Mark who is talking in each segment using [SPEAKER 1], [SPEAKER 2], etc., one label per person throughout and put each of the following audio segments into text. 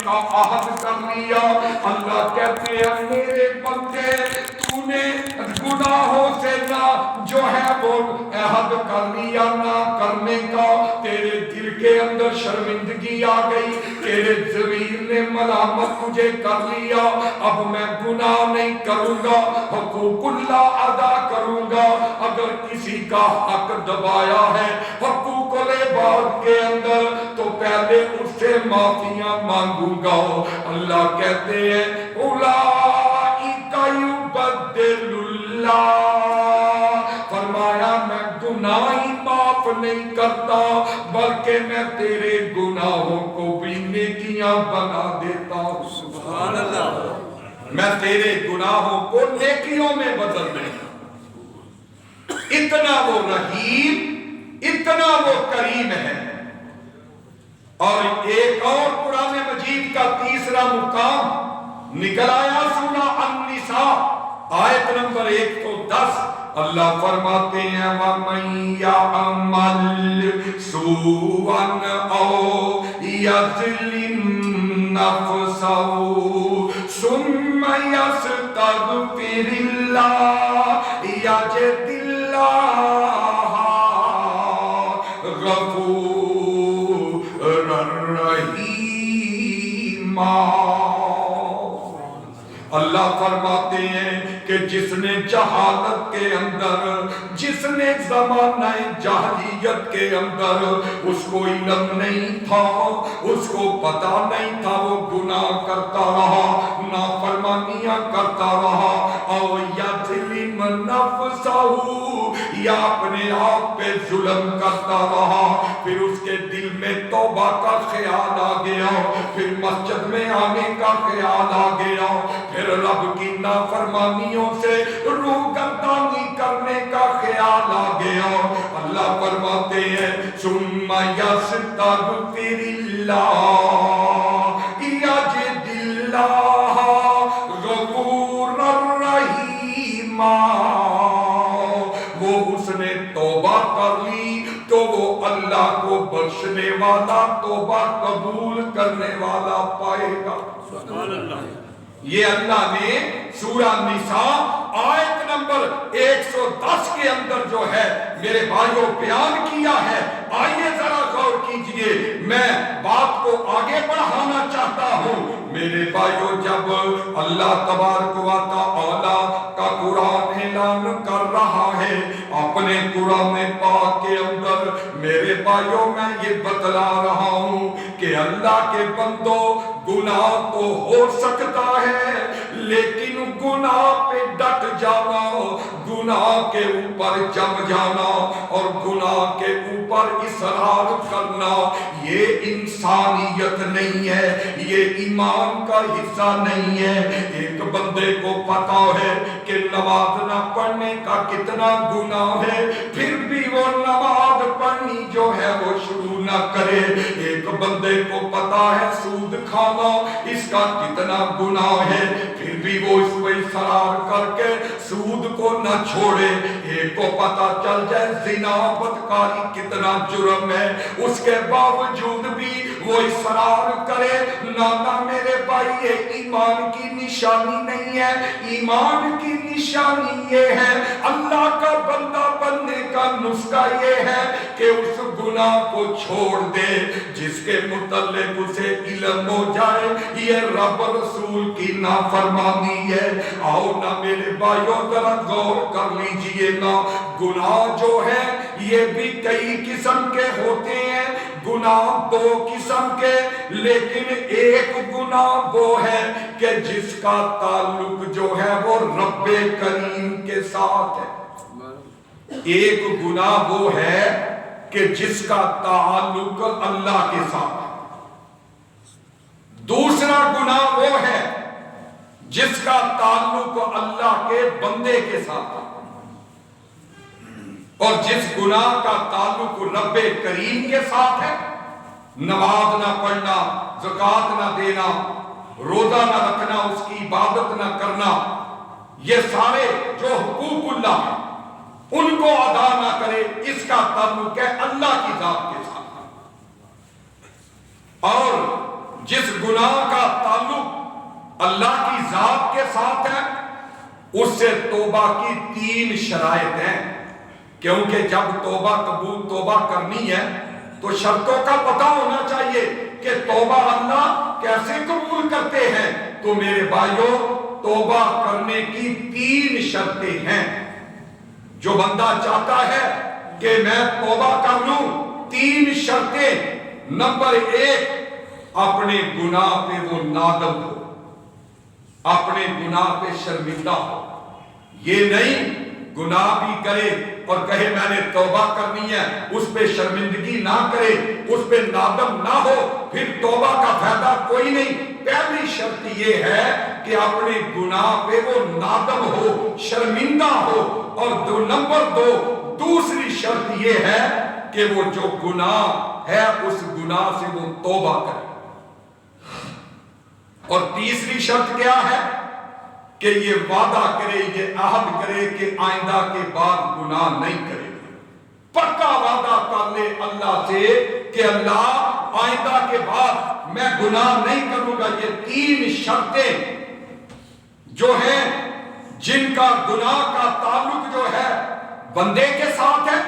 [SPEAKER 1] کا عہد کر لیا۔ اللہ کہتے ہیں میرے بندے تو نے گناہوں سے نہ جو ہے وہ عہد کر لیا نہ کرنے کا، تیرے دل کے اندر شرمندگی آ گئی، تیرے ضمیر نے ملامت مجھے کر لیا، اب میں گناہ نہیں کروں گا، حقوق اللہ ادا کروں گا۔ اگر کسی کا حق دبایا ہے حقوق العباد کے اندر تو پہلے اس سے معافیاں مانگوں گا۔ اللہ کہتے ہیں اولئک یبدل اللہ، فرمایا میں گناہ ہی معاف نہیں کرتا بلکہ میں تیرے گناہوں کو بھی نیکیاں بنا دیتا ہوں۔ سبحان اللہ، میں تیرے گناہوں کو نیکیوں میں بدل دیتا ہوں۔ اتنا وہ رحیم، اتنا وہ کریم ہے۔ اور ایک اور قرآن مجید کا تیسرا مقام نکل آیا سورہ النساء آیت نمبر 110، اللہ فرماتے ہیں وَمَن يَعْمَلْ سُوءًا أَوْ يَظْلِمْ نَفْسَهُ ثُمَّ يَسْتَغْفِرِ اللَّهَ يَجِدِ اللَّهَ غَفُورًا رَحِيمًا۔ اللہ فرماتے ہیں کہ جس نے جہالت کے اندر، جس نے زمانہ جاہلیت کے اندر اس کو علم نہیں تھا، اس کو پتہ نہیں تھا، وہ گناہ کرتا رہا، نافرمانیاں کرتا رہا، او یظلم نفسہ، یا اپنے آپ پہ ظلم کرتا رہا، پھر اس کے دل میں توبہ کا خیال آ گیا، پھر مسجد میں آنے کا خیال آ گیا، پھر رب کی نافرمانیوں سے روگردانی کرنے کا خیال آ گیا، اللہ فرماتے ہیں ثم یستغفر اللہ یجد اللہ غفورا رحیما۔ وہ اس نے توبہ کر لی تو وہ اللہ کو بخشنے والا، توبہ قبول کرنے والا پائے گا۔ سبحان اللہ۔ یہ اللہ نے سورہ نساء آیت نمبر 110 کے اندر جو ہے میرے بھائیوں بیان کیا ہے۔ آئیے ذرا غور کیجئے، میں بات کو آگے بڑھانا چاہتا ہوں۔ میرے بھائیوں جب اللہ تبارک و تعالی کا قرآن اعلان کر رہا ہے اپنے قرآن پاک کے اندر، میرے بھائیوں میں یہ بتلا رہا ہوں کہ اللہ کے بندوں گناہ تو ہو سکتا ہے لیکن گناہ پہ ڈٹ جانا، گناہ کے اوپر جم جانا اور گناہ کے اوپر اصرار کرنا یہ انسانیت نہیں ہے، یہ ایمان کا حصہ نہیں ہے۔ ایک بندے کو پتا ہے کہ نماز نہ پڑھنے کا کتنا گناہ ہے پھر بھی وہ نماز پڑھنی جو ہے وہ شروع نہ کرے۔ ایک بندے کو پتا ہے سود کھانا اس کا کتنا گناہ ہے پھر بھی وہ اس پہ اصرار کر کے سود کو نہ چھوڑے۔ ایک کو پتا چل جائے زنا بدکاری کتنا جرم ہے اس کے باوجود بھی وہ اصرار کرے۔ نانا میرے بھائی یہ ایمان کی نشانی نہیں ہے، ایمان کی نشانی یہ ہے، اللہ کا بندہ بننے کا نسخہ یہ ہے کہ اس گناہ کو چھوڑ دے جس کے متعلق اسے علم ہو جائے یہ رب رسول کی نافرمانی ہے۔ آؤ نا میرے بھائیوں ذرا غور کر لیجئے نا، گناہ جو ہے یہ بھی کئی قسم کے ہوتے ہیں، گناہ دو قسم کے، لیکن ایک گناہ وہ ہے کہ جس کا تعلق جو ہے وہ رب کریم کے ساتھ ہے۔ ایک گناہ وہ ہے کہ جس کا تعلق اللہ کے ساتھ ہے، دوسرا گناہ وہ ہے جس کا تعلق اللہ کے بندے کے ساتھ ہے، اور جس گناہ کا تعلق رب کریم کے ساتھ ہے، نماز نہ پڑھنا، زکوٰۃ نہ دینا، روزہ نہ رکھنا، اس کی عبادت نہ کرنا، یہ سارے جو حقوق اللہ ہیں ان کو ادا نہ کرے، اس کا تعلق ہے اللہ کی ذات کے ساتھ۔ اور جس گناہ کا تعلق اللہ کی ذات کے ساتھ ہے اس سے توبہ کی 3 شرائط ہیں، کیونکہ جب توبہ کرنی ہے تو شرطوں کا پتہ ہونا چاہیے کہ توبہ اللہ کیسے قبول کرتے ہیں۔ تو میرے بھائیوں، توبہ کرنے کی 3 شرطیں ہیں۔ جو بندہ چاہتا ہے کہ میں توبہ کر لوں، 3 شرطیں۔ نمبر 1، اپنے گناہ پہ وہ نادم ہو، اپنے گناہ پہ شرمندہ ہو۔ یہ نہیں گناہ بھی کرے اور کہے میں نے توبہ کرنی ہے، اس پہ شرمندگی نہ کرے، اس پہ نادم نہ ہو، پھر توبہ کا فائدہ کوئی نہیں۔ پہلی شرط یہ ہے کہ اپنے گناہ پہ وہ نادم ہو، شرمندہ ہو۔ اور نمبر 2، دوسری شرط یہ ہے کہ وہ جو گناہ ہے اس گناہ سے وہ توبہ کرے۔ اور تیسری شرط کیا ہے کہ یہ وعدہ کرے، یہ عہد کرے کہ آئندہ کے بعد گناہ نہیں کرے گا۔ پکا وعدہ کر لے اللہ سے کہ اللہ آئندہ کے بعد میں گناہ نہیں کروں گا۔ یہ 3 شرطیں جو ہیں جن کا گناہ کا تعلق جو ہے بندے کے ساتھ ہے۔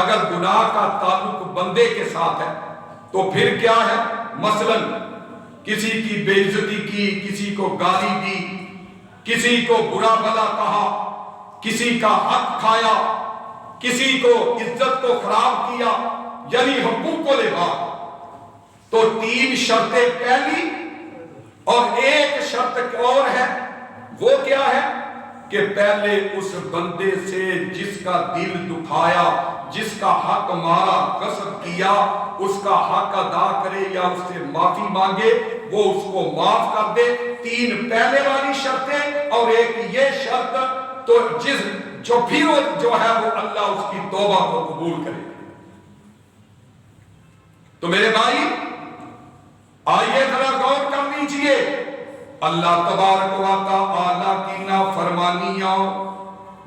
[SPEAKER 1] اگر گناہ کا تعلق بندے کے ساتھ ہے تو پھر کیا ہے؟ مثلاً کسی کی بے عزتی کی، کسی کو گالی دی، کسی کو برا بھلا کہا، کسی کا حق کھایا، کسی کو عزت کو خراب کیا، یعنی حقوق کو لے بات۔ تو 3 شرطیں پہلی، اور ایک شرط اور ہے، وہ کیا ہے کہ پہلے اس بندے سے جس کا دل دکھایا، جس کا حق مارا، غصب کیا، اس کا حق ادا کرے یا اس سے معافی مانگے، وہ اس کو معاف کر دے۔ 3 پہلے والی شرطیں اور ایک یہ شرط، تو جو بھی جو ہے وہ اللہ اس کی توبہ کو قبول کرے۔ تو میرے بھائی آئیے ذرا غور کر لیجئے، اللہ تبارک و تعالی کی نافرمانیاں۔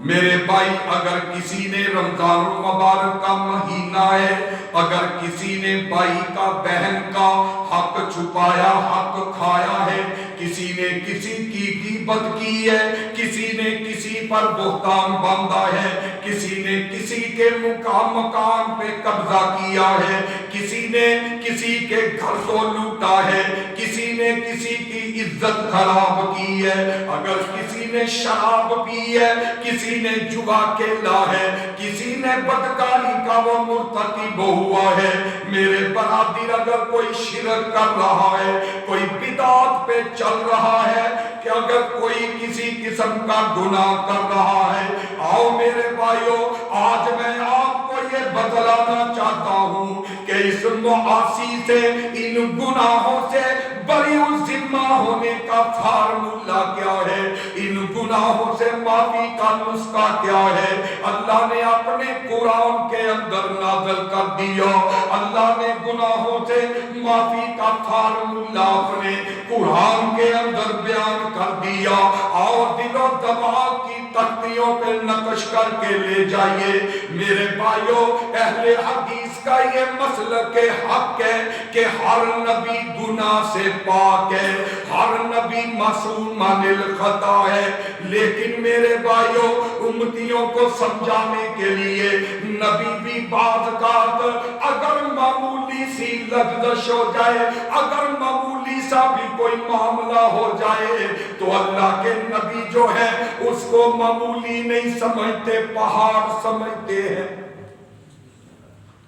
[SPEAKER 1] میرے بھائی اگر کسی نے رمضان المبارک کا مہینہ ہے، اگر کسی نے بھائی کا بہن کا حق چھپایا، حق کھایا ہے، کسی نے کسی کی غیبت کی ہے، کسی نے کسی پر بہتان باندھا ہے، کسی نے کسی کے مکان پہ قبضہ کیا ہے، کسی نے کسی کے گھر کو لوٹا ہے، کسی نے کسی کی عزت خراب کی ہے، اگر کسی نے شراب پی ہے، کسی نے جوا کھیلا ہے، کسی نے بدکاری کا وہ مرتکب ہوا ہے۔ میرے برادر اگر کوئی شرک کر رہا ہے، کوئی بدعت پہ چل رہا ہے، کہ اگر کوئی کسی قسم کا گناہ کر رہا ہے، آؤ میرے بھائیو، آج میں آپ کو یہ بتلانا چاہتا ہوں کہ اس معاصی سے، ان گناہوں سے بری الذمہ ہونے کا فارمولہ کیا ہے، ان گناہوں سے معافی کا نسخہ کیا ہے، اللہ نے اپنے قرآن کے اندر نازل کر دیا۔ اللہ نے گناہوں سے معافی کا فارمولہ اپنے قرآن کے اندر بیان کر دیا۔ اور دل و دماغ کی تختیوں پہ نقش کر کے لے جائیے میرے بھائیوں، اہل حدیث کا یہ مسلک حق ہے کہ ہر نبی گناہ سے پاک ہے، ہر نبی معصوم عن الخطا ہے، لیکن میرے بھائیوں امتیوں کو سمجھانے کے لیے نبی بھی بعض اوقات اگر معمولی سی لغزش ہو جائے، اگر معمولی سا بھی کوئی معاملہ ہو جائے تو اللہ کے نبی جو ہے اس کو معمولی نہیں سمجھتے، پہاڑ سمجھتے ہیں۔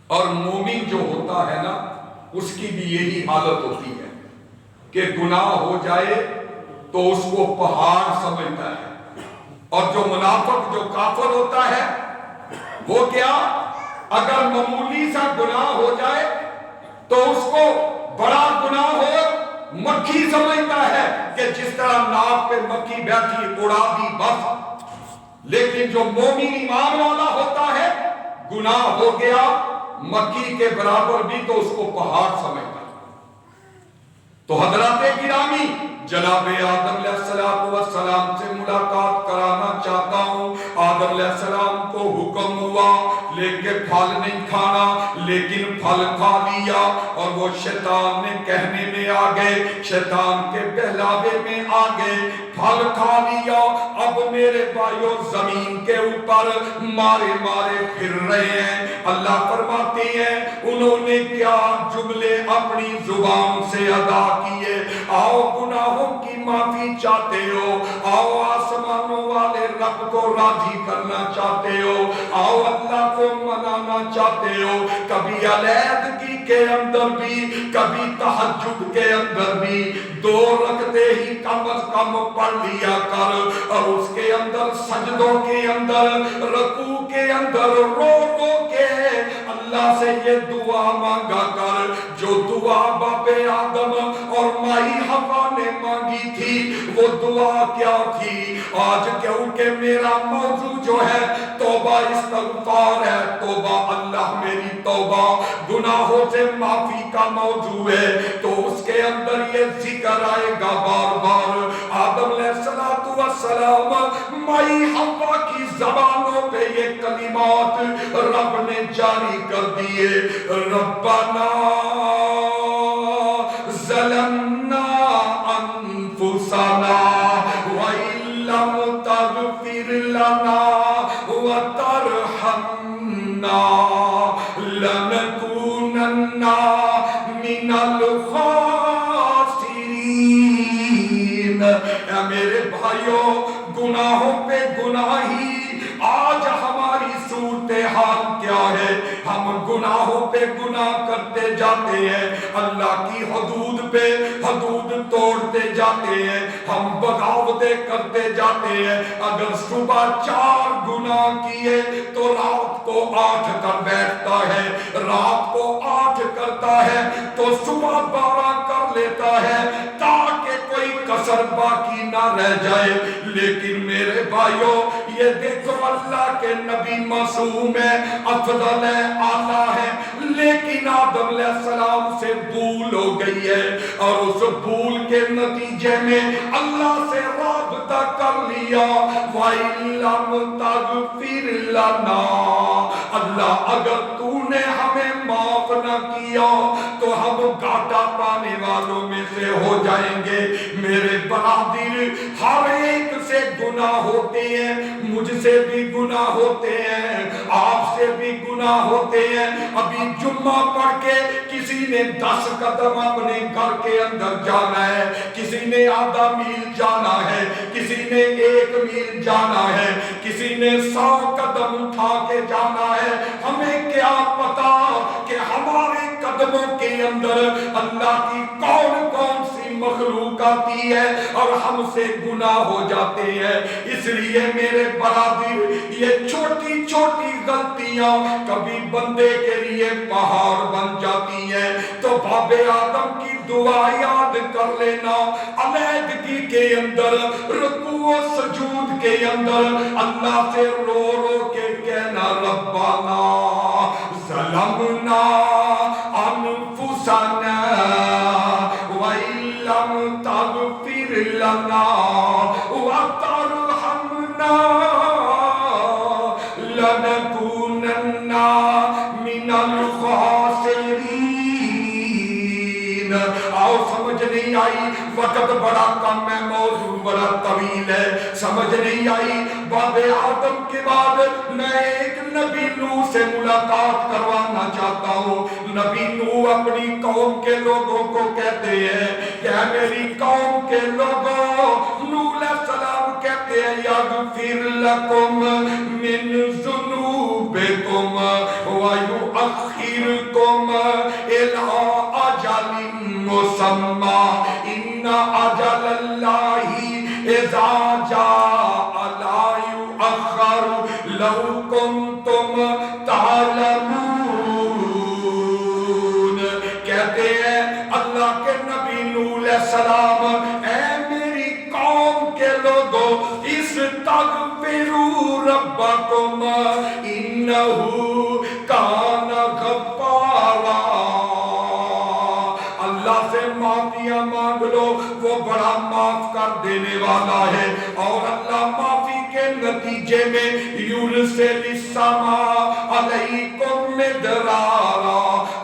[SPEAKER 1] اور مومن جو ہوتا ہے نا، اس کی بھی یہی حالت ہوتی ہے کہ گناہ ہو جائے تو اس کو پہاڑ سمجھتا ہے۔ اور جو منافق، جو کافر ہوتا ہے، وہ کیا؟ اگر معمولی سا گناہ ہو جائے تو اس کو بڑا گناہ ہو مکھی سمجھتا ہے کہ جس طرح ناک پہ مکھی بیٹھی اڑا دی بس۔ لیکن جو مومن ایمان والا ہوتا ہے، گناہ ہو گیا مکھی کے برابر بھی تو اس کو پہاڑ سمجھتا ہے۔ تو حضرات گرامی، جناب آدم علیہ السلام سے ملاقات کرانا چاہتا ہوں۔ آدم علیہ السلام کو حکم ہوا لیکن پھل نہیں کھانا، لیکن پھل کھا لیا اور وہ شیطان نے کہنے میں آ گئے، شیطان کے بہلاوے میں آ گئے، پھل کھا لیا۔ اب میرے بھائیو زمین کے اوپر مارے مارے پھر رہے ہیں۔ اللہ فرماتے ہیں انہوں نے کیا جملے اپنی زبان سے ادا کیے۔ آؤ گناہوں کی معافی چاہتے ہو، آؤ آسمانوں والے رب کو راضی کرنا چاہتے ہو، آؤ اللہ کو منانا چاہتے ہو، کبھی علیحدگی کے اندر بھی، کبھی تہجد کے اندر بھی 2 رکعتیں ہی کم از کم پڑھ لیا کر، اور اس کے اندر سجدوں کے اندر، رکوع کے اندر رو رو کے اللہ سے یہ دعا مانگا کر جو دعا باپ آدم اور مائی حوا نے مانگی تھی۔ وہ دعا کیا تھی؟ آج کیونکہ میرا موضوع جو ہے توبہ استغفار ہے، توبہ اللہ میری توبہ گناہوں سے معافی کا موضوع ہے، تو اس کے اندر یہ ذکر آئے گا بار بار۔ آدم علیہ السلام مائی حوا کی زبانوں پہ یہ کلمات رب نے جاری کر دیے، ربنا ظلمنا انفسنا وَإِن لَّمْ تَغْفِرْ لَنَا وَتَرْحَمْنَا لَنَكُونَنَّ مِنَ الْخَاسِرِينَ۔ اے میرے بھائیوں، گناہوں پہ گناہی آج ہماری صورتحال کیا ہے؟ ہم گناہوں پہ گناہ کرتے جاتے ہیں، اللہ کی حدود پہ حدود توڑتے جاتے ہیں، ہم بغاوتیں کرتے جاتے ہیں۔ اگر صبح 4 گناہ کیے تو رات کو 8 کر بیٹھتا ہے، رات کو 8 کرتا ہے تو صبح 12 کر لیتا ہے تاکہ کوئی کسر باقی نہ رہ جائے۔ لیکن میرے بھائیوں یہ دیکھو اللہ کے نبی معصوم ہے، افضل ہے، اعلیٰ ہے، لیکن آدم علیہ السلام سے بھول ہو گئی ہے، اور اس بھول کے نتیجے میں اللہ سے رابطہ کر لیا۔ وَإِن لَّمْ تَغْفِرْ لَنَا، اللہ اگر تو نے ہمیں معاف نہ کیا تو ہم گھاٹا پانے والوں میں سے ہو جائیں گے۔ میرے برادر، ہر ایک سے گناہ ہوتے ہیں، مجھ سے بھی گناہ ہوتے ہیں، آپ سے بھی گناہ ہوتے ہیں۔ ابھی جمعہ پڑھ کے کسی نے 10 قدم اپنے گھر کے اندر جانا ہے، کسی نے آدھا میل جانا ہے، کسی نے 1 میل جانا ہے، کسی نے 100 قدم اٹھا کے جانا ہے۔ ہمیں کیا پتا کہ ہمارے قدموں کے اندر اللہ کی کون کون سی مخلوق آتی ہے اور ہم سے گناہ ہو جاتے ہیں۔ اس لیے میرے برادر، یہ چھوٹی چھوٹی غلطیاں کبھی بندے کے لیے پہاڑ بن جاتی ہیں۔ تو باپ آدم کی دعا یاد کر لینا، علیحدگی کے اندر، رکوع و سجود کے اندر اللہ سے رو رو کے کہنا، ربنا ظلمنا انفسنا وَإِن لَّمْ تَغْفِرْ لَنَا وَتَرْحَمْنَا لَنَكُونَنَّ مِنَ الْخَاسِرِينَ۔ آؤ، سمجھ نہیں آئی؟ وقت بڑا کم ہے، موضوع بڑا طویل ہے، سمجھ نہیں آئی؟ باب آدم کے بعد میں ایک نبی نوح سے ملاقات کروانا چاہتا ہوں۔ نبی نوح اپنی قوم کے لوگوں کو کہتے ہیں کہ اے میری قوم کے لوگوں، نوح علیہ السلام کہتے ہیں یغفر لکم من ذنوبکم ویؤخرکم الی اجل مسمی ان اجل اللہ اذا جاء لا یؤخر لو کنتم تعلمون۔ کہتے ہیں اللہ کے نبی نوح علیہ السلام، اے میری قوم کے لوگوں، استغفروا ربکم انہ کان غفارا، اللہ سے معافیاں مانگو لو، وہ بڑا معاف کر دینے والا ہے۔ اور اللہ معافی کے نتیجے میں یرسل السماء علیکم مدرارا،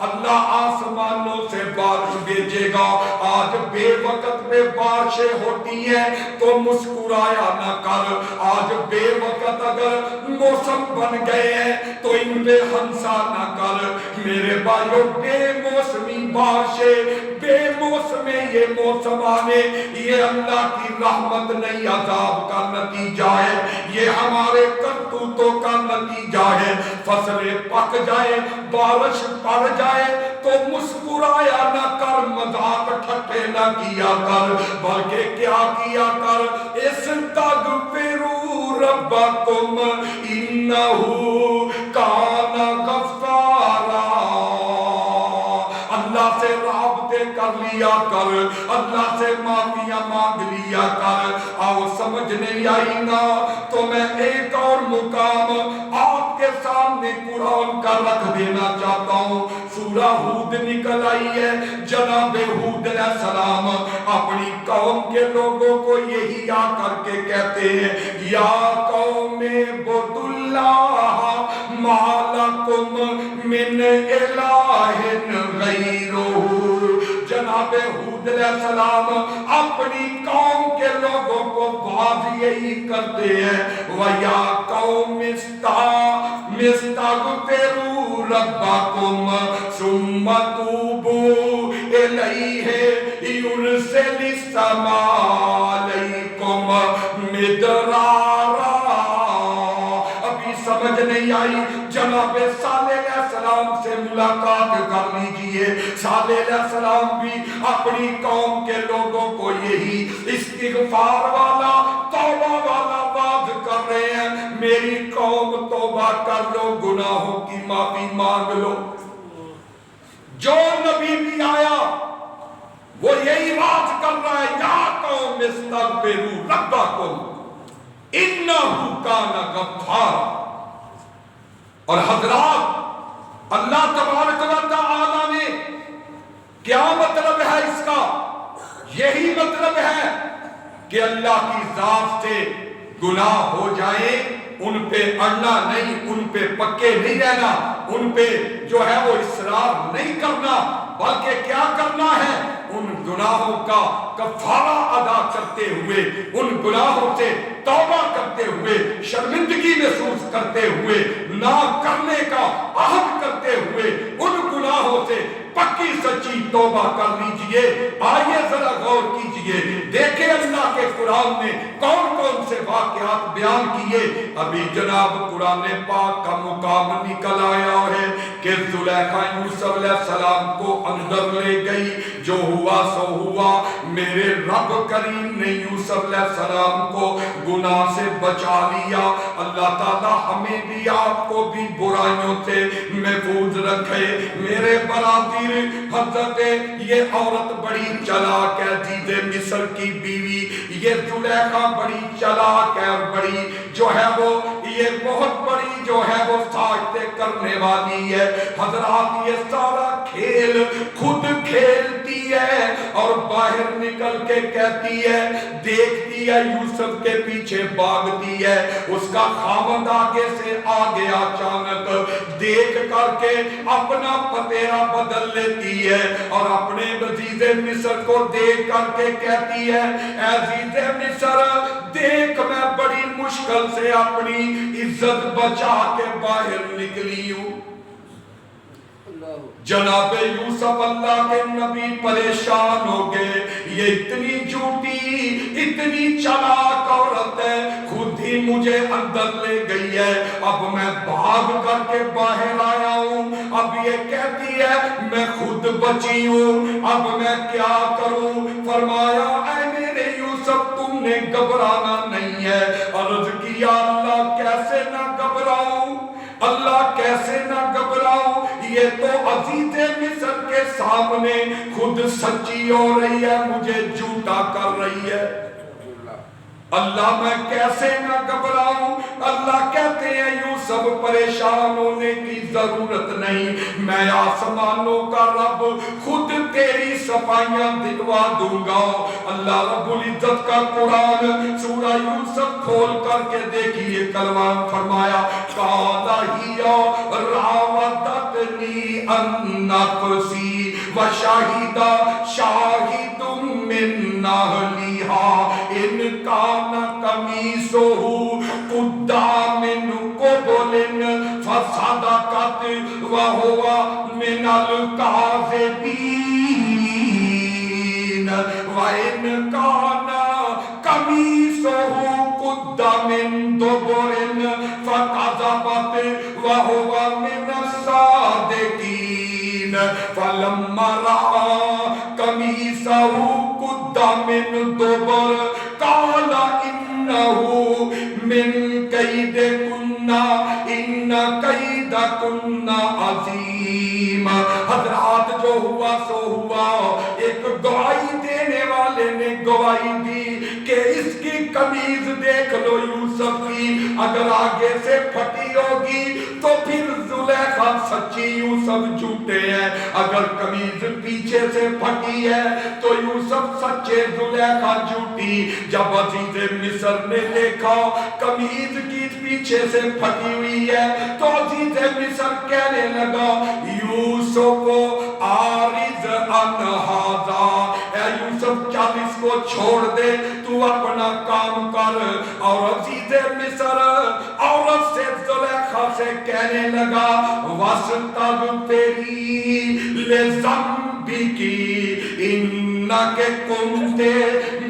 [SPEAKER 1] اللہ آسمانوں سے بارش بھیجے گا۔ آج بے وقت میں بارشیں ہوتی ہیں تو مسکرایا نہ کر، آج بے وقت اگر موسم بن گئے ہیں تو ان پہ ہنسا نہ کر۔ میرے بھائیوں، بے موسمی بارشیں، بے موسم یہ موسم آنے، یہ اللہ کی رحمت نہیں، عذاب کا نتیجہ ہے، یہ ہمارے کرتوتوں کا نتیجہ ہے۔ فصلیں پک جائیں، بارش پڑ جائے تو مسکرایا نہ کر، مذاق ٹھٹے نہ کیا کر، بلکہ کیا کیا کر، استغفروا ربکم انہ کان غفارا، اللہ سے رابطے کر لیا کر، اللہ سے معافیاں مانگ لیا کر۔ آؤ سمجھ نہیں آئی نا تو میں ایک اور مقام آپ کے سامنے قرآن کا رکھ دینا چاہتا ہوں۔ سورہ ہود نکل آئی ہے، جناب ہود علیہ السلام اپنی قوم کے لوگوں کو یہی آ کر کے کہتے ہیں، یا قوم اعبدوا اللہ ما لکم من الہ غیرہ۔ جناب ہود علیہ السلام اپنی قوم کے لوگوں کو بات یہی کرتے ہیں، وَيَا قَوْمِ اسْتَغْفِرُوا رَبَّكُمْ ثُمَّ تُوبُوا إِلَيْهِ يُرْسِلِ السَّمَاءَ عَلَيْكُمْ مِدْرَارًا۔ ابھی سمجھ نہیں آئی؟ جناب صالح علیہ السلام سے ملاقات کر لیجئے۔ صالح علیہ السلام بھی اپنی قوم کے لوگوں کو یہی استغفار والا، توبہ والا بات کر رہے ہیں، میری قوم توبہ کر لو، گناہوں کی معافی مانگ لو۔ جو نبی بھی آیا وہ یہی بات کر رہا ہے، یا قوم استغفروا ربکم انہ کان غفارا۔ اور حضرات، اللہ تبارک و تعالی نے کیا مطلب ہے اس کا؟ یہی مطلب ہے کہ اللہ کی ذات سے گناہ ہو جائے، ان پہ اڑنا نہیں، ان پہ پکے نہیں رہنا، ان پہ جو ہے وہ اصرار نہیں کرنا، بلکہ کیا کرنا ہے، ان گناہوں کا کفارہ ادا کرتے ہوئے، ان گناہوں سے توبہ کرتے ہوئے، شرمندگی محسوس کرتے ہوئے، نہ کرنے کا عہد کرتے ہوئے، ان گناہوں سے پکی سچی توبہ کر لیجئے۔ آئیے ذرا غور کیجئے، دیکھیں اللہ کے قرآن نے کون کون سے واقعات بیان کیے۔ ابھی جناب قرآن پاک کا مقام نکل آیا ہے کہ زلیخا یوسف علیہ السلام کو اندر لے گئی، جو ہوا سو ہوا، میرے رب کریم نے یوسف علیہ السلام کو گناہ سے بچا لیا۔ اللہ تعالی ہمیں بھی آپ کو بھی برائیوں سے محفوظ رکھے۔ میرے برادری حضرت یہ عورت بڑی چلاک ہے، عزیز مصر کی بیوی یہ زلیخا بڑی چلاک ہے، اور بڑی جو ہے وہ یہ بہت بڑی جو ہے وہ سازشیں کرنے والی ہے۔ حضرات یہ سارا کھیل خود کھیلتی ہے اور باہر نکل کے کہتی ہے، دیکھتی ہے یوسف کے پیچھے بھاگتی ہے، اس کا خاوند آگے سے آگے اچانک دیکھ کر کے اپنا پتیرا بدل لیتی ہے اور اپنے عزیز مصر کو دیکھ کر کے کہتی ہے، اے عزیز مصر دیکھ میں بڑی مشکل سے اپنی عزت بچا کے باہر نکلی ہوں۔ جناب یوسف اللہ کے نبی پریشان ہو گئے، یہ اتنی جھوٹی اتنی چلاک عورت ہے، خود ہی مجھے اندر لے گئی ہے، اب میں بھاگ کر کے باہر آیا ہوں، اب یہ کہتی ہے میں خود بچی ہوں، اب میں کیا کروں؟ فرمایا اے میرے یوسف تم نے گھبرانا نہیں ہے۔ عرض کیا اللہ کیسے نہ گھبراؤں، اللہ کیسے نہ گھبراؤں، یہ تو عزیز مصر کے سامنے خود سچی ہو رہی ہے، مجھے جھوٹا کر رہی ہے۔ اللہ میں کیسے نہ گھبراؤں؟ اللہ کہتے ہیں یوسف پریشان ہونے کی ضرورت نہیں، میں آسمانوں کا رب خود تیری صفائیاں دلوا دوں گا۔ اللہ رب العزت کا قرآن سورہ یوسف کھول کر کے دیکھیے، کلمہ فرمایا قال ہی راودتنی عن نفسی وشہد شاہد من اہلہا ان کان قمیصہ قد من قبل فصدقت وہو من الکاذبین وَإِنْ كَانَ قَمِيصُهُ قُدَّ مِنْ دُبُرٍ فَكَذَبَتْ وَهُوَ مِنَ الصَّادِقِينَ فَلَمَّا رَأَىٰ قَمِيصَهُ قُدَّ مِنْ دُبُرٍ قَالَ إِنَّهُ مِنْ كَيْدِكُنَّ إِنَّ كَيْدَكُنَّ عَظِيمٌ۔ حضرات جو ہوا سو ہوا، ایک گواہی دینے والے نے گواہی دی کہ اس کی قمیض دیکھ لو یوسف کی، اگر آگے سے پھٹی ہوگی تو پھر زلیخا سچی یوسف جھوٹے ہیں، اگر قمیض پیچھے سے پھٹی ہے تو یوسف سچے زلیخا جھوٹی۔ جب عزیز مصر نے دیکھا قمیض کی پیچھے سے پھٹی ہوئی ہے تو عزیز مصر کہنے لگا یوسف عارض عن ھذا، اے یوسف چل اس کو چھوڑ دے، تو اپنا کام کر۔ اور عزیز مصر عورت سے زلیخا سے کہنے لگا وَاسْتَغْفِرِي لِذَنبِكِ إِنَّكَ كُنتِ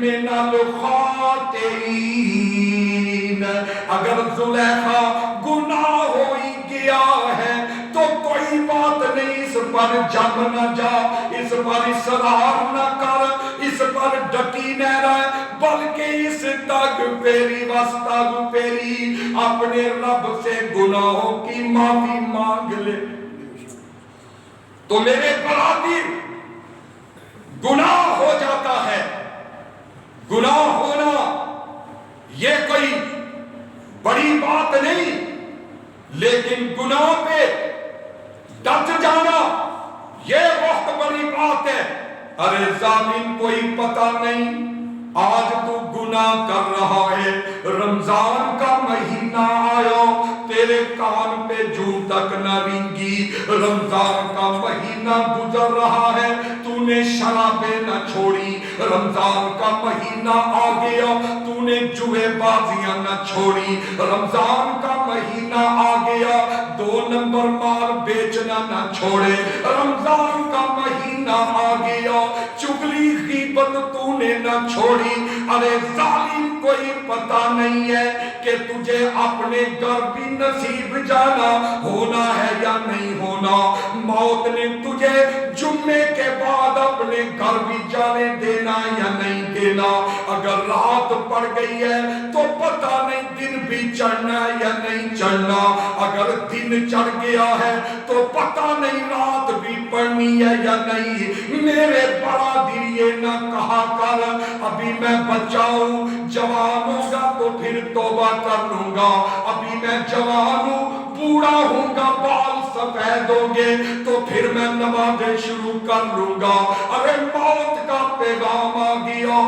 [SPEAKER 1] مِنَ الْخَاطِئِينَ۔ اگر زلیخا گناہ ہو ہی گیا ہے تو کوئی بات نہیں، اس پر جم نہ جا، اس پر اصرار نہ کر، اس پر ڈٹی نہ رہ، بلکہ اس تغفری واستغفری اپنے رب سے گناہوں کی معافی مانگ لے۔ تو میرے برادر، گناہ ہو جاتا ہے، گناہ ہونا یہ کوئی بڑی بات نہیں، لیکن گناہ پہ ڈٹ جانا یہ بہت بڑی بات ہے۔ ارے ظالم کوئی پتہ نہیں آج تو گناہ کر رہا ہے، رمضان کا مہینہ آیا تیرے کان پہ جوں تک نہ رینگی، رمضان کا مہینہ گزر رہا ہے تو نے شرابیں نہ چھوڑی، رمضان کا مہینہ آ گیا تو نے جوئے بازیاں نہ چھوڑی، رمضان کا مہینہ آ گیا 2 نمبر مال بیچنا نہ چھوڑے، رمضان کا مہینہ آ گیا چغلی غیبت تو نے نہ چھوڑی۔ ارے ظالم کوئی پتہ نہیں ہے کہ تجھے اپنے گھر بھی نصیب جانا ہونا ہے یا نہیں ہونا، موت نے تجھے جمعے کے بعد اپنے گھر بھی جانے دینا یا نہیں دینا، اگر رات پڑ گئی ہے تو پتہ نہیں دن بھی چڑھنا یا نہیں چڑھنا، اگر دن چڑھ گیا ہے تو پتہ نہیں رات بھی پڑھنی ہے یا نہیں۔ میرے برادر یہ نہ کہا کر ابھی میں بچہ ہوں، جوان ہوگا تو پھر توبہ کر لوں گا، ابھی میں جوان ہوں، بوڑھا ہوں گا، بال سفید ہوں گے تو پھر میں نمازیں شروع کر لوں گا۔ ارے موت کا پیغام آ گیا،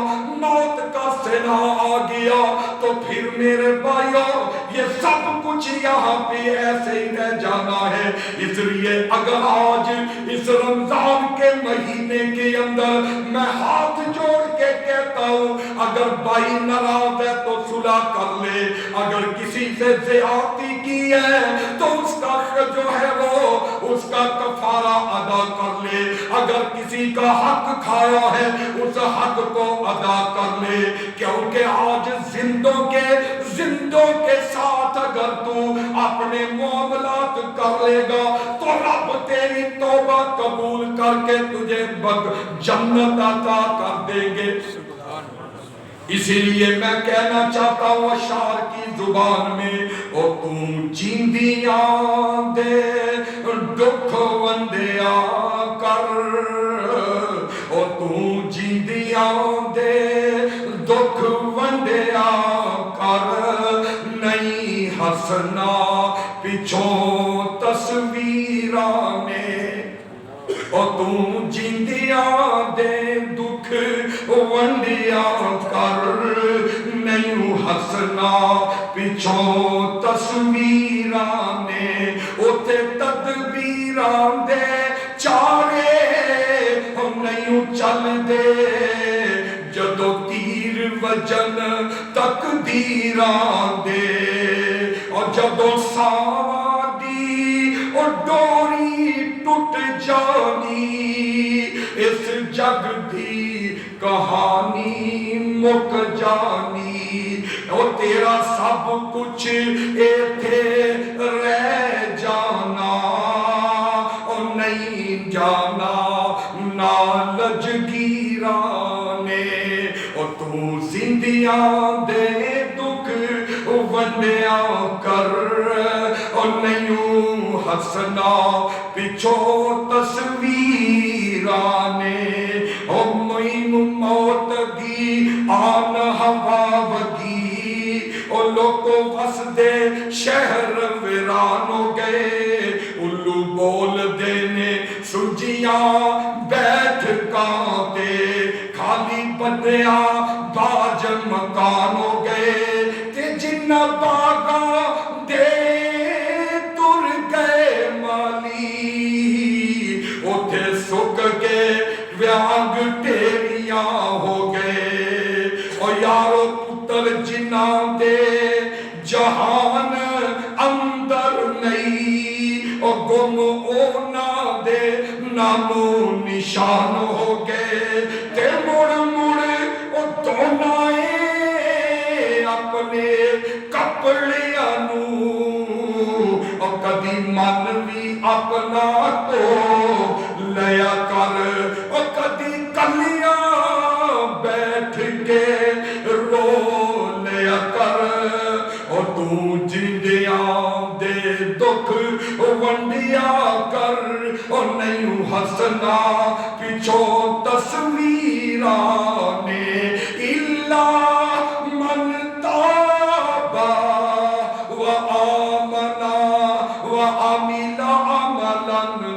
[SPEAKER 1] موت کا سنا آ گیا تو پھر میرے بھائیو یہ سب کچھ یہاں پہ ایسے ہی رہ جانا ہے۔ اس لیے اگر آج اس رمضان کے مہینے کے اندر میں ہاتھ جوڑ کے کہتا ہوں اگر بھائی ناراض ہے تو صلح کر لے، اگر کسی سے زیادتی کی ہے تو اس کا جو ہے وہ اس کا کفارہ ادا کر لے، اگر کسی کا حق کھایا ہے اس حق کو ادا کر لے، کیونکہ آج زندوں کے ساتھ اگر تو اپنے معاملات کر لے گا تو رب تیری توبہ قبول کر کے تجھے جنت عطا کر دیں گے۔ اسی لیے میں کہنا چاہتا ہوں اشعار کی زبان میں او تم جیندیاں دے دکھ وندیا کر، او تم جیندیاں دے دکھ وندیا ਪਿੱਛੋਂ ਤਸਵੀਰਾਂ ਨੇ ਉਹ ਤੂੰ ਜਿੰਦਿਆਂ ਦੇ ਦੁੱਖ ਵੰਡਿਆ ਕਰ ਮੈਨੂੰ ਹੱਸਣਾ ਪਿੱਛੋਂ ਤਸਵੀਰਾਂ ਨੇ ਉੱਥੇ ਤਦਬੀਰਾਂ ਦੇ ਚਾਰੇ ਉਹ ਨਹੀਂ ਚੱਲਦੇ ਜਦੋਂ ਤੀਰ ਵਜਨ ਤਕਦੀਰਾਂ ਦੇ ਉਹ ਜਦੋਂ ਸਾਵਾਂ ਦੀ ਉਹ ਡੋਰੀ ਟੁੱਟ ਜਾਣੀ ਇਸ ਜਗ ਦੀ ਕਹਾਣੀ ਮੁੱਕ ਜਾਣੀ ਉਹ ਤੇਰਾ ਸਭ ਕੁਛ ਇੱਥੇ ਰਹਿ ਜਾਣਾ ਉਹ ਨਹੀਂ ਜਾਣਾ ਨਾ ਲਜਗੀਰਾਂ ਨੇ ਉਹ ਤੂੰ ਜ਼ਿੰਦਿਆਂ ਦੇ ਦੁੱਖ ਵੰਡਿਆ ਕਰ ਉਹ ਨਹੀਂ ਹੱਸਣਾ ਪਿੱਛੋਂ ਤਸਵੀਰਾਂ ਨੇ ਉਹ ਮੈਨੂੰ ਮੌਤ ਦੀ ਆਨ ਹਵਾ ਵਗੀ ਉਹ ਲੋਕੋ ਵਸਦੇ ਸ਼ਹਿਰ ਵੀਰਾਨ ਹੋ ਗਏ ਉੱਲੂ ਬੋਲਦੇ ਨੇ ਸੁਝੀਆਂ ਬੈਠਕਾਂ ਤੇ ਖਾਲੀ ਬੰਦਿਆ ਬਾਜ ਮਕਾਨ ਹੋ ਗਏ ਤੇ ਜਿੰਨਾ ਬਾਗਾਂ ਦੇ ਤੁਰ ਗਏ ਮਾਲੀ ਉੱਥੇ ਸੁੱਕ ਕੇ ਵਿਆਗ ਢੇਰੀਆਂ ਹੋ ਗਏ ਉਹ ਯਾਰੋ ਪੁੱਤਰ ਜਿਨ੍ਹਾਂ ਦੇ ਜਹਾਨ ਅੰਦਰ ਨਹੀਂ ਉਹ ਗੁੰਮ ਉਹਨਾਂ ਦੇ ਨਾਮੋ ਨਿਸ਼ਾਨ ਹੋ ਗਏ ਤੇ ਮੁੜ ਮੁੜ ਉਹ ਧੋਣਾਏ ਆਪਣੇ ਕੱਪੜਿਆਂ ਨੂੰ ਉਹ ਕਦੀ ਮਨ ਵੀ ਆਪਣਾ ਧੋ ਲਿਆ ਕਰ ਉਹ ਕਦੀ ਕੱਲਿਆਂ ਬੈਠ ਕੇ ਰੋ ਲਿਆ ਕਰ ਉਹ ਤੂੰ ਜਿੰਦਿਆਂ ਦੇ ਦੁੱਖ ਵੰਡਿਆ ਕਰ ਉਹ ਨਹੀਂ ਹੱਸਣਾ ਪਿੱਛੋਂ ਤਸਵੀਰਾਂ ਨੇ ਇਲਾ ਮਨ ਤਾਬਾ ਵ ਆਮਨਾ ਵ ਆਮਿਲਾ ਅਮਲਨ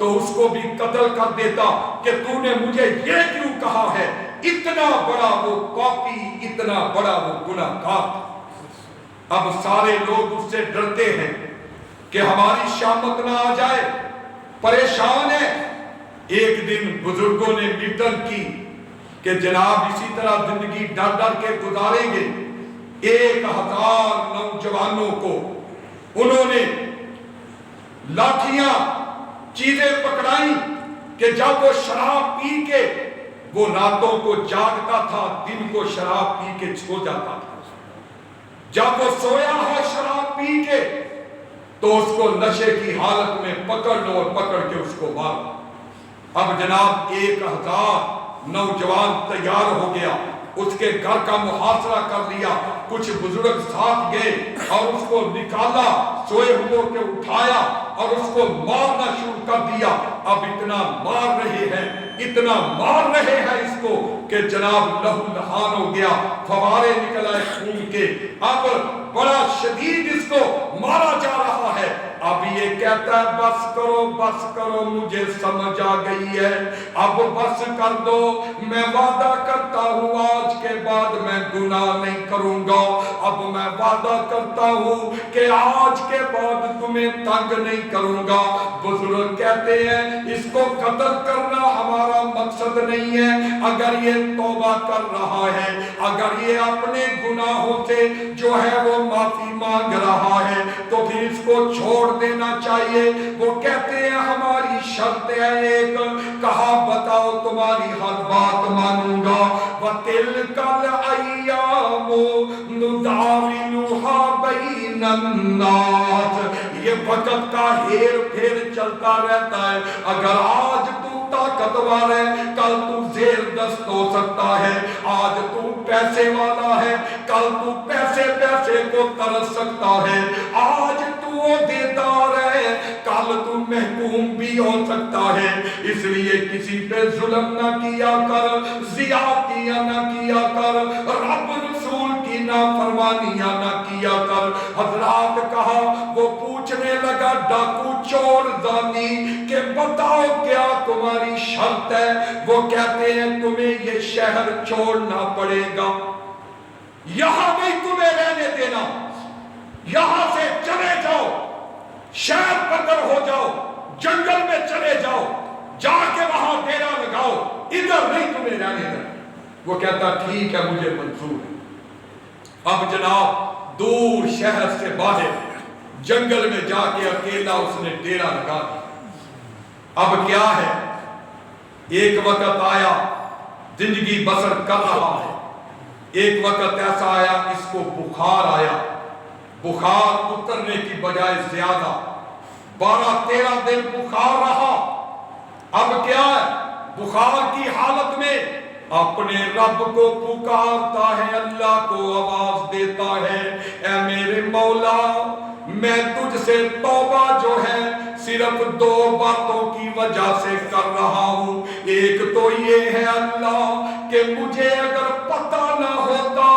[SPEAKER 1] تو اس کو بھی قتل کر دیتا کہ تو نے مجھے یہ کیوں کہا ہے۔ اتنا بڑا وہ پاپی، اتنا بڑا وہ گناہگار۔ اب سارے لوگ اس سے ڈرتے ہیں کہ ہماری شامت نہ آ جائے، پریشان ہے۔ ایک دن بزرگوں نے میٹنگ کی کہ جناب اسی طرح زندگی ڈر ڈر کے گزاریں گے۔ 1000 نوجوانوں کو انہوں نے لاٹھیاں چیزیں پکڑائیں کہ جب وہ شراب پی کے، وہ راتوں کو جاگتا تھا، دن کو شراب پی کے سو جاتا تھا۔ جب وہ سویا ہو شراب پی کے تو اس کو نشے کی حالت میں پکڑ لو اور پکڑ کے اس کو مارو۔ اب جناب 1000 نوجوان تیار ہو گیا، اس کے گھر کا محاصرہ کر لیا، کچھ بزرگ ساتھ گئے اور اس کو نکالا، سوئے ہوئے کے اٹھایا اور اس کو مارنا شروع کر دیا۔ اب اتنا مار رہے ہیں، اتنا مار رہے ہیں اس کو کہ جناب لہو لہان ہو گیا، فوارے نکل آئے خون کے۔ اب بڑا شدید اس کو مارا جا رہا ہے۔ اب یہ کہتا ہے بس کرو مجھے سمجھ آ گئی ہے، اب بس کر دو، میں وعدہ کرتا ہوں آج کے بعد میں گناہ نہیں کروں گا، اب میں وعدہ کرتا ہوں کہ آج کے بعد تمہیں تنگ نہیں کروں گا۔ بزرگ کہتے ہیں اس کو قتل کرنا ہمارا مقصد نہیں ہے، اگر یہ توبہ کر رہا ہے، اگر یہ اپنے گناہوں سے جو ہے وہ معافی مانگ رہا ہے تو پھر اس کو چھوڑ دینا چاہیے۔ وہ کہتے ہیں ہماری شرط ہے ایک، کہا بتاؤ تمہاری ہر بات مانوں گا۔ وَتِلْكَ الْأَيَّامُ نُدَاوِلُهَا بَيْنَ النَّاسِ، یہ وقت کا ہیر پھیر چلتا رہتا ہے۔ اگر آج تو طاقتور ہے، کل تو زیر دست ہو سکتا ہے، آج تو پیسے والا ہے، کل تو پیسے کو ترس سکتا ہے، آج تو عہدیدار ہے، کل تو محکوم بھی ہو سکتا ہے۔ اس لیے کسی پہ ظلم نہ کیا کر، زیادتیاں نہ کیا کر، رب رسول کی نافرمانیاں نہ کیا کر۔ حضرات کہا، وہ پوچھنے لگا ڈاکو چور زانی کہ بتاؤ کیا تمہاری شرط ہے؟ وہ کہتے ہیں تمہیں یہ شہر چھوڑنا پڑے گا، یہاں نہیں تمہیں رہنے دینا، یہاں سے چلے جاؤ، شہر بدر ہو جاؤ، جنگل میں چلے جاؤ، جا کے وہاں ڈیرا لگاؤ، ادھر نہیں تمہیں رہنے دینا۔ وہ کہتا ٹھیک ہے مجھے منظور ہے۔ اب جناب دور شہر سے باہر جنگل میں جا کے اکیلا اس نے ڈیرا لگا دیا۔ اب کیا ہے، ایک وقت آیا زندگی بسر کر رہا ہے، ایک وقت ایسا آیا اس کو بخار آیا، بخار اترنے کی بجائے زیادہ 12-13 دن بخار رہا۔ اب کیا ہے، بخار کی حالت میں اپنے رب کو پکارتا ہے، اللہ کو آواز دیتا ہے، اے میرے مولا میں تجھ سے توبہ جو ہے صرف 2 باتوں کی وجہ سے کر رہا ہوں۔ ایک تو یہ ہے اللہ کہ مجھے اگر پتہ نہ ہوتا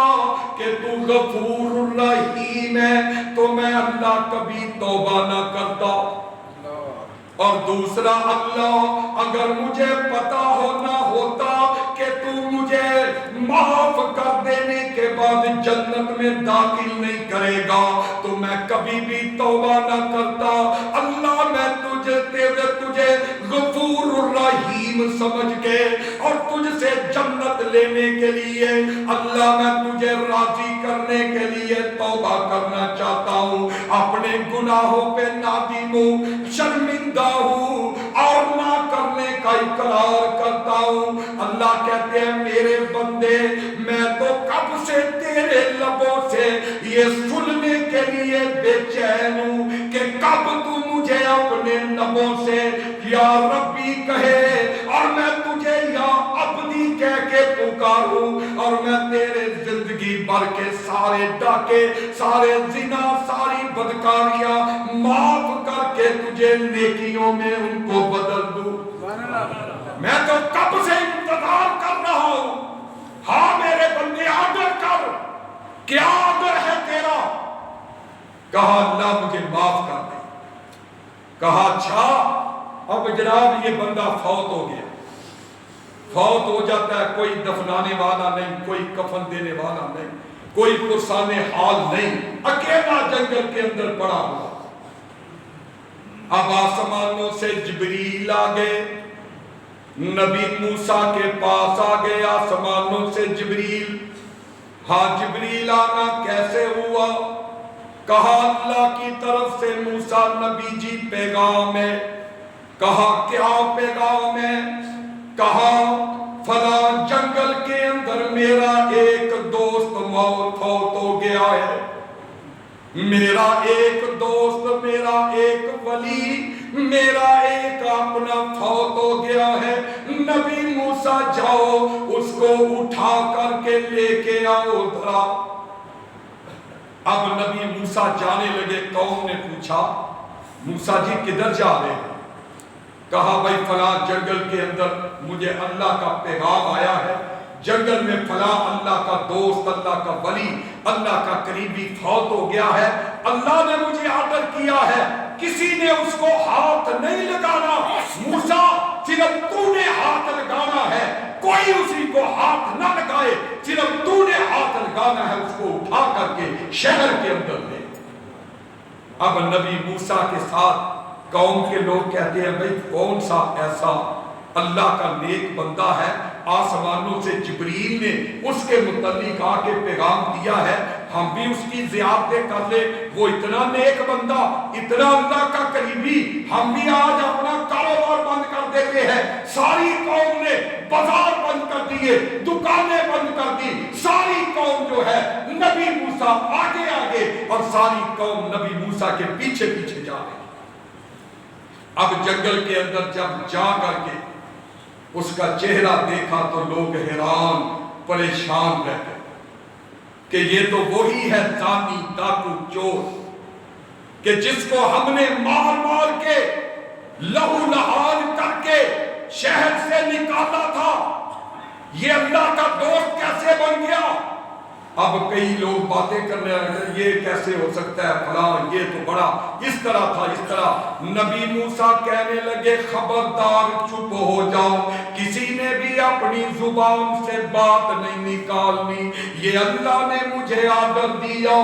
[SPEAKER 1] کہ تو غفور الرحیم ہے تو میں اللہ کبھی توبہ نہ کرتا، اور دوسرا اللہ اگر مجھے پتہ ہونا ہوتا کہ تو مجھے معاف کر دینے کے بعد جنت میں داخل نہیں کرے گا تو میں کبھی بھی توبہ نہ کرتا۔ اللہ میں تجھے غفور الرحیم سمجھ کے اور تجھ سے جنت لینے کے لیے، اللہ میں تجھے راضی کرنے کے لیے توبہ کرنا چاہتا ہوں، اپنے گناہوں پہ نادم ہوں، شرمندہ ہوں اور نہ کرنے کا اقرار کرتا ہوں۔ اللہ کہتے ہیں میرے بندے میں تو کب سے تیرے لبوں سے یہ سننے کے لیے بے چین ہوں کہ کب تو مجھے اپنے لبوں سے یا ربی کہے اور میں تجھے یا عبدی کہہ کے پکاروں، اور میں تیرے زندگی بھر کے سارے ڈاکے، سارے زنا، ساری بدکاریاں معاف کر کے تجھے نیکیوں میں ان کو بدل دوں۔ میں تو کب سے انتظار کر رہا ہوں، ہاں میرے بندے آرڈر کر، کیا آرڈر ہے تیرا؟ کہا اللہ مجھے معاف کر دے۔ کہا اچھا اب جناب یہ بندہ فوت ہو گیا، فوت ہو جاتا ہے، کوئی دفنانے والا نہیں، کوئی کفن دینے والا نہیں، کوئی پرسان حال نہیں، اکیلا جنگل کے اندر پڑا ہوا۔ اب آسمانوں سے جبریل آ گئے، نبی موسیٰ کے پاس آ گئے آسمانوں سے جبریل۔ ہاں جبریل آنا کیسے ہوا؟ کہا اللہ کی طرف سے موسیٰ نبی جی پیغام ہے۔ کہا کیا پیغام ہے؟ کہا فلاں جنگل کے اندر میرا ایک دوست فوت ہو گیا ہے، میرا ایک دوست، میرا ایک ولی، میرا ایک اپنا فوت ہو گیا ہے، نبی موسیٰ جاؤ اس کو اٹھا کر کے لے کے آؤ ذرا۔ اب نبی موسیٰ جانے لگے، قوم نے پوچھا موسیٰ جی کدھر جا رہے ہیں؟ کہا بھائی فلاں جنگل کے اندر مجھے اللہ کا پیغام آیا ہے، جنگل میں فلاں اللہ کا دوست، اللہ کا ولی، اللہ کا قریبی فوت ہو گیا ہے، اللہ نے مجھے آرڈر کیا ہے کسی نے اس کو ہاتھ نہیں لگانا، موسیٰ صرف تو نے ہاتھ لگانا ہے، کوئی اسی کو ہاتھ نہ لگائے، صرف تو نے ہاتھ لگانا ہے، اس کو اٹھا کر کے شہر کے اندر لے۔ اب نبی موسیٰ کے ساتھ قوم کے لوگ کہتے ہیں بھئی کون سا ایسا اللہ کا نیک بندہ ہے، آسمانوں سے جبریل نے اس کے متعلق آ کے پیغام دیا ہے، ہم بھی اس کی زیارتیں کر لیں، وہ اتنا نیک بندہ، اتنا اللہ کا قریبی، ہم بھی آج اپنا کاروبار بند کر دیتے ہیں۔ ساری قوم نے بازار بند کر دیے، دکانیں بند کر دی، ساری قوم جو ہے نبی موسیٰ آگے آگے اور ساری قوم نبی موسیٰ کے پیچھے پیچھے جا رہی۔ اب جنگل کے اندر جب جا کر کے اس کا چہرہ دیکھا تو لوگ حیران پریشان رہ گئے کہ یہ تو وہی ہے زانی ڈاکو چور کہ جس کو ہم نے مار مار کے لہو لہان کر کے شہر سے نکالا تھا، یہ اللہ کا دوست کیسے بن گیا؟ اب کئی لوگ باتیں کرنے لگے یہ کیسے ہو سکتا ہے، فلاں یہ تو بڑا اس طرح تھا اس طرح۔ نبی موسیٰ کہنے لگے خبردار چپ ہو جاؤ، کسی نے بھی اپنی زبان سے بات نہیں نکالنی، یہ اللہ نے مجھے آرڈر دیا،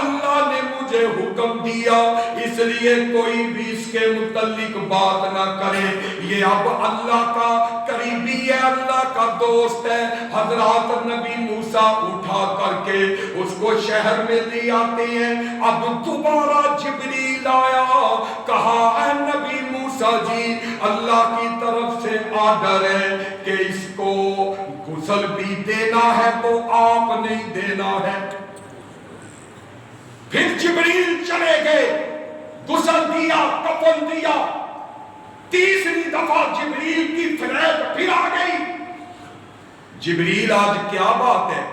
[SPEAKER 1] اللہ نے مجھے حکم دیا، اس لیے کوئی بھی اس کے متعلق بات نہ کرے، یہ اب اللہ کا قریبی ہے، اللہ کا دوست ہے۔ حضرات نبی موسیٰ اٹھا کر کے اس کو شہر میں لے آتے ہیں۔ اب دوبارہ جبریل آیا، کہا اے نبی موسیٰ جی اللہ کی طرف سے آرڈر ہے کہ اس کو غسل بھی دینا ہے تو آپ نہیں دینا ہے۔ پھر جبریل چلے گئے، غسل دیا، کفن دیا، تیسری دفعہ جبریل کی فریب پھر آ گئی۔ جبریل آج کیا بات ہے،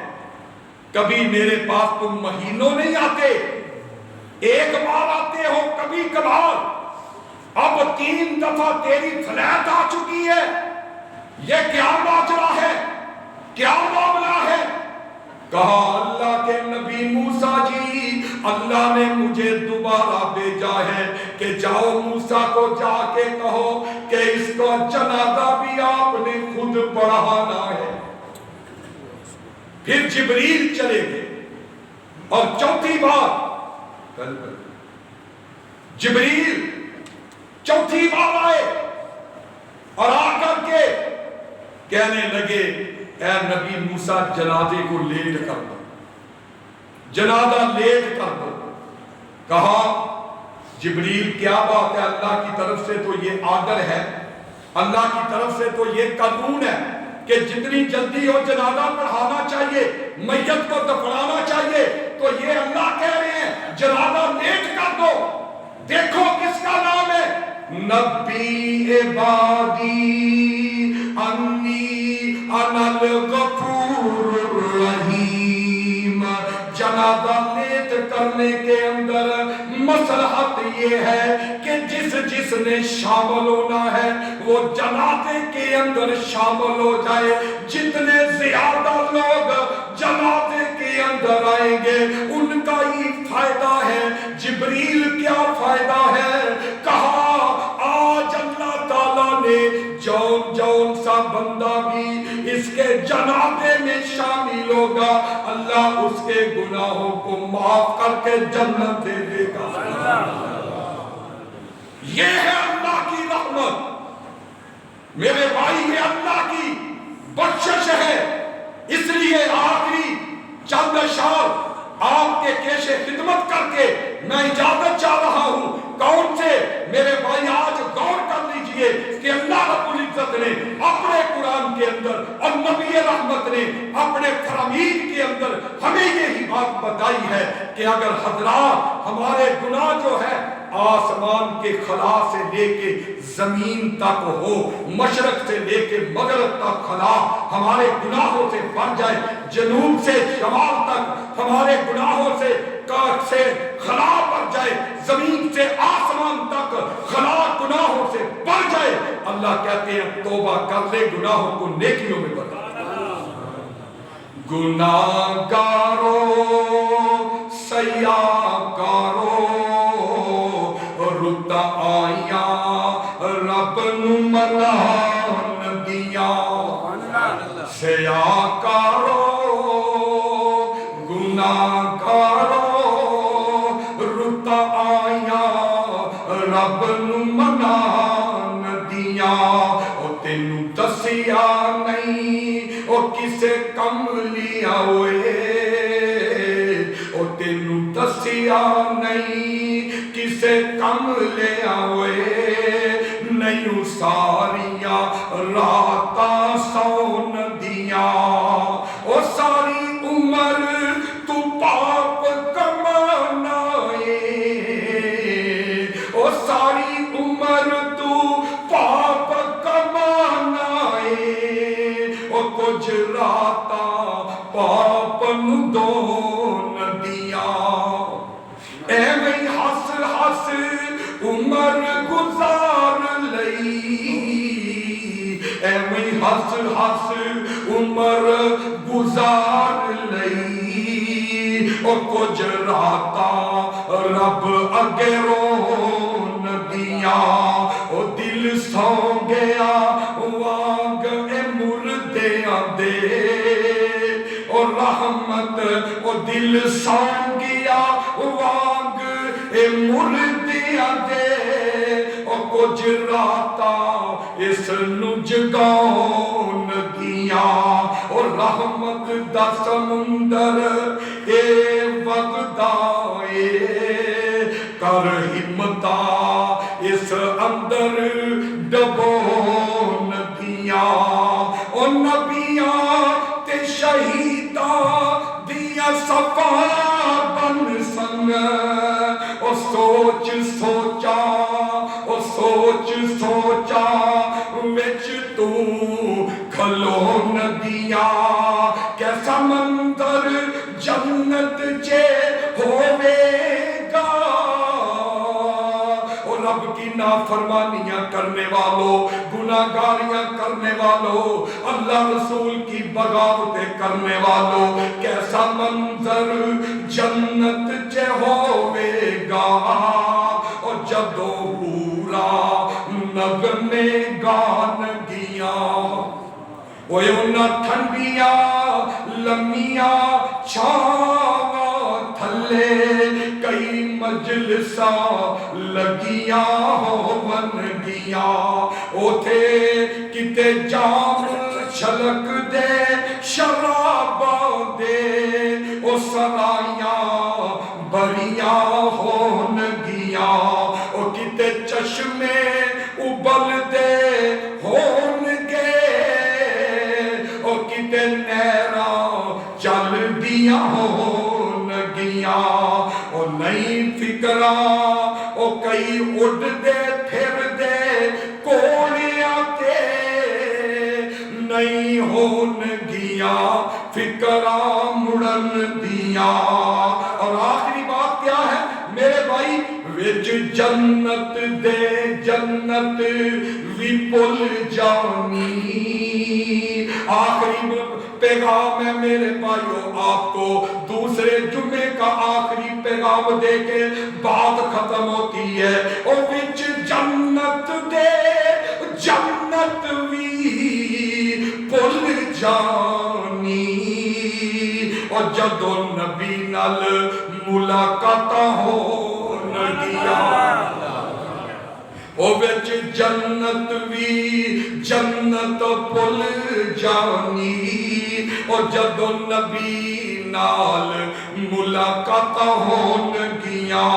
[SPEAKER 1] کبھی میرے پاس تم مہینوں نہیں آتے، ایک بار آتے ہو کبھی کبھار، اب 3 دفعہ تیری فلیٹ آ چکی ہے، یہ کیا ماجرا ہے، کیا معاملہ ہے؟ کہا اللہ کے نبی موسیٰ جی اللہ نے مجھے دوبارہ بھیجا ہے کہ جاؤ موسیٰ کو جا کے کہو کہ اس کو جنازہ بھی آپ نے خود پڑھانا ہے۔ پھر جبریل چلے گئے اور چوتھی بار جبریل چوتھی بار آئے اور آ کر کے کہنے لگے اے نبی موسیٰ جنازے کو لیٹ کر دو، جنازہ لیٹ کر دو۔ کہا جبریل کیا بات ہے، اللہ کی طرف سے تو یہ آرڈر ہے، اللہ کی طرف سے تو یہ قانون ہے کہ جتنی جلدی ہو جنازہ پڑھانا چاہیے، میت کو دفنانا چاہیے، تو یہ اللہ کہہ رہے ہیں جنازہ لیٹ کر دو۔ دیکھو کس کا نام ہے، نبی عبادی انی انا الغفور الرحیم۔ جنازہ لیٹ کرنے کے اندر مصلحت یہ ہے کہ جس نے شامل ہونا ہے وہ جنازے کے اندر شامل ہو جائے، جتنے زیادہ لوگ جنازے کے اندر آئیں گے ان کا ہی فائدہ ہے۔ جبریل کیا فائدہ ہے؟ کہا آج اللہ تعالیٰ جنازے میں شامل ہوگا، اللہ اس کے گناہوں کو معاف کر کے جنت دے دے گا۔ یہ ہے اللہ کی رحمت میرے بھائی، یہ اللہ کی بخشش ہے۔ اس لیے آخری چند اشعار آپ کے پیش خدمت کر کے میں اجازت چاہ رہا ہوں۔ کون سے میرے بھائی آج غور کر لیجئے کہ اللہ رب العزت نے اپنے قرآن کے اندر اور نبی رحمت نے اپنے فرامین کے اندر ہمیں یہی بات بتائی ہے کہ اگر حضرات ہمارے گناہ جو ہے آسمان کے خلا سے لے کے زمین تک ہو، مشرق سے لے کے مغرب تک خلا ہمارے گناہوں سے بھر جائے، جنوب سے شمال تک ہمارے گناہوں سے خلا بھر جائے، زمین سے آسمان تک خلا گناہوں سے بھر جائے، اللہ کہتے ہیں توبہ کر لے، گناہوں کو نیکیوں میں بدل۔ گناہگارو سیاکارو رتا آیا رب نو منان دیا، سیاکارو گناہگارو رتا آیا رب نو منان دیا، او تینو دسیا نہیں او کسے کم لیا ہوئے، او تینو دسیا نہیں کسے کم لیا ہوئے، نہیں ساریاں راتاں سون دیا، او ساری عمر تو پاپ کمانا ہے، او ساری عمر تو پاپ کمانا ہے، او کچھ راتاں پاپ نو دون دیا، ایویں ہس ہس عمر گزار لئی، ایویں ہس ہس عمر گزار لئی، او کچھ راتاں رب اگے رون دیا، او دل سو گیا وانگ اے مردیاں دے، او رحمت او دل سو گیا وانگ اے مردیاں دے، او کچھ راتاں اس نو جگاؤن دیا، او رحمت دا سمندر اے وگدائے، کر ہمتا اس اندر ڈبون دیا، او نبیاں تے شہیداں دیا صفا بن سنگ، او سوچ سوچا او سوچ سوچا وچ تو کھلون دیا، کیسا منظر جنت چے ہوئے گا، او رب کی نافرمانیاں کرنے والوں، گناہگاریاں کرنے والوں، اللہ رسول کی بغاوتیں کرنے والوں، کیسا منظر جنت چے ہوئے گا، اور جدو پورا نغمے گان گیا، اوے انہاں ٹھنڈیاں لمیاں چھاواں تھلے کئی مجلساں لگیاں ہون گیاں، اوتھے کتے جام چھلک دے شراباں دے، او سرائیاں بریاں ہون گیاں، او کتے چشمے ابل دے ہون گے، او کتے نیراں چل دیاں ہون گیاں، او نئی فکراں او کئی اڑ دے پھر دے کوڑیاں تے، نئی ہون گیاں فکراں مڑن دیاں، اور آخری بات کیا ہے میرے بھائی، وچ جنت دے جنت وی پل جانی، آخری پیغام ہے میرے بھائیو آپ کو، دوسرے جمعے کا آخری پیغام دے کے بات ختم ہوتی ہے، او وچ جنت دے جنت وی پل جانی، جدو نبی نال ملاقات ہون گیا او وچ جنت وی جنت پل جانی او جدو نبی نال ملاقات ہون گیا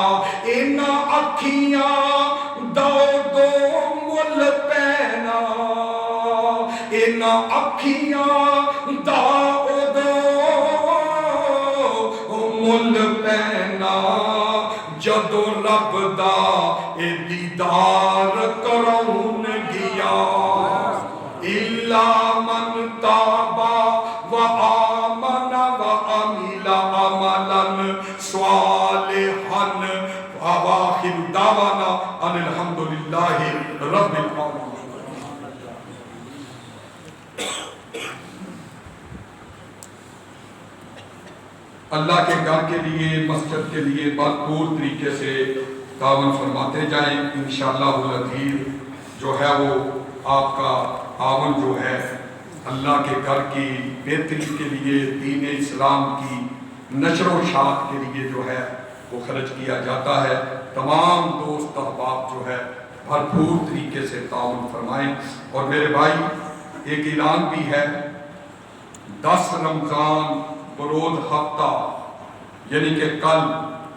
[SPEAKER 1] اینا اکھیاں دو دو مل پینا اینا اکھیاں دو دو مل پینا جدو رب دا اے دیدار کرون گیا الا من تابا و آمن و عمل عملا صالحا وآخر دعوانا ان الحمدللہ رب العالمین. اللہ کے گھر کے لیے مسجد کے لیے بھرپور طریقے سے تعاون فرماتے جائیں. انشاءاللہ العزیز جو ہے وہ آپ کا تعاون جو ہے اللہ کے گھر کی بہتری کے لیے دین اسلام کی نشر و اشاعت کے لیے جو ہے وہ خرچ کیا جاتا ہے. تمام دوست احباب جو ہے بھرپور طریقے سے تعاون فرمائیں. اور میرے بھائی ایک اعلان بھی ہے 10 رمضان برود ہفتہ یعنی کہ کل